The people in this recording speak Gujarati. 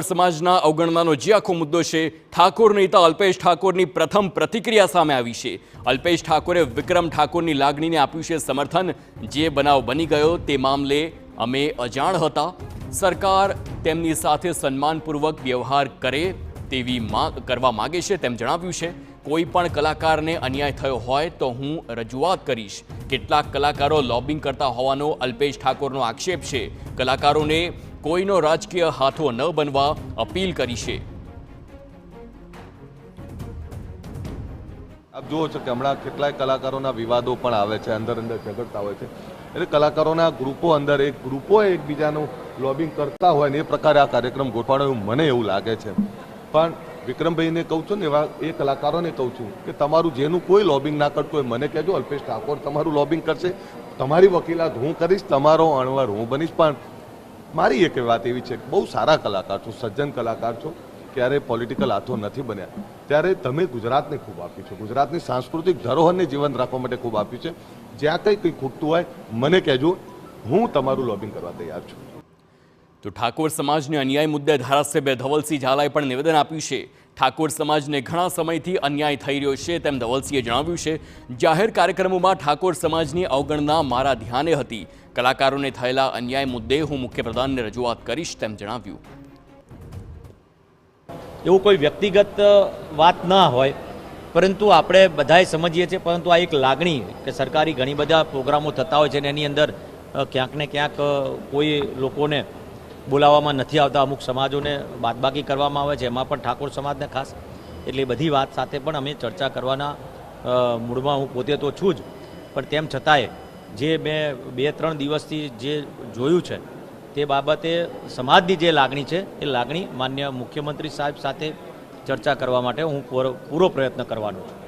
સમાજના અવગણનાનો જે આખો મુદ્દો છે, ઠાકોર નેતા અલ્પેશ ઠાકોરની પ્રથમ પ્રતિક્રિયા સામે આવી છે। અલ્પેશ ઠાકોરે વિક્રમ ઠાકોરની લાગણીને આપ્યું છે સમર્થન। જે બનાવ બની ગયો તે મામલે અમે અજાણ હતા। સરકાર તેમની સાથે સન્માનપૂર્વક વ્યવહાર કરે તેવી કરવા માગે છે તેમ જણાવ્યું છે। કોઈ પણ કલાકારને અન્યાય થયો હોય તો હું રજૂઆત કરીશ। કેટલાક કલાકારો લોબિંગ કરતા હોવાનો અલ્પેશ ઠાકોરનો આક્ષેપ છે। કલાકારોને કોઈનો રાજકીય હાથો ન બનવા અપીલ કરી છે। આપ જુઓ છો કે હમણાં કેટલાય કલાકારોના વિવાદો પણ આવે છે, અંદર ઝઘડતા હોય છે। એટલે કલાકારોના ગ્રુપો અંદર ગ્રુપોએ એકબીજાનું લોબિંગ કરતા હોય ને એ પ્રકારે આ કાર્યક્રમ ગોઠવાડો એવું મને એવું લાગે છે। પણ વિક્રમભાઈને કહું છું ને, એવા એ કલાકારોને કહું છું કે તમારું જેનું કોઈ લોબિંગ ના કરતું હોય મને કહેજો। અલ્પેશ ઠાકોર તમારું લોબિંગ કરશે, તમારી વકીલાત હું કરીશ, તમારો અણવર હું બનીશ। પણ મારી એક વાત એવી છે કે બહુ સારા કલાકાર છો, સજ્જન કલાકાર છો, ક્યારે પોલિટિકલ હાથો નથી બન્યા। ત્યારે તમે ગુજરાતને ખૂબ આપ્યું છે, ગુજરાતની સાંસ્કૃતિક ધરોહરને જીવંત રાખવા માટે ખૂબ આપ્યું છે। જ્યાં કંઈ ખૂટતું હોય મને કહેજો, હું તમારું લોબિંગ કરવા તૈયાર છું। તો ઠાકોર સમાજને અન્યાય મુદ્દે ધારાસભ્ય ધવલસિંહ ઝાલાએ પણ નિવેદન આપ્યું છે। ઠાકોર સમાજને ઘણા સમયથી અન્યાય થઈ રહ્યો છે તેમ ધવલસિંહે જણાવ્યું છે। જાહેર કાર્યક્રમોમાં ઠાકોર સમાજની અવગણના મારા ધ્યાને હતી। કલાકારોને થયેલા અન્યાય મુદ્દે હું મુખ્યપ્રધાનને રજૂઆત કરીશ તેમ જણાવ્યું। એવું કોઈ વ્યક્તિગત વાત ના હોય, પરંતુ આપણે બધાએ સમજીએ છીએ, પરંતુ આ એક લાગણી કે સરકારી ઘણી બધા પ્રોગ્રામો થતા હોય છે અને એની અંદર ક્યાંક ને ક્યાંક કોઈ લોકોને બોલાવવામાં નથી આવતા, અમુક સમાજોને બાદબાકી કરવામાં આવે છે, એમાં પણ ઠાકોર સમાજને ખાસ। એટલે બધી વાત સાથે પણ અમે ચર્ચા કરવાના મૂડમાં હું પોતે તો છું જ, પણ તેમ છતાંય જે મેં 2-3 દિવસથી જે જોયું છે તે બાબતે સમાજની જે લાગણી છે એ લાગણી માન્ય મુખ્યમંત્રી સાહેબ સાથે ચર્ચા કરવા માટે હું પૂરો પ્રયત્ન કરવાનો છું।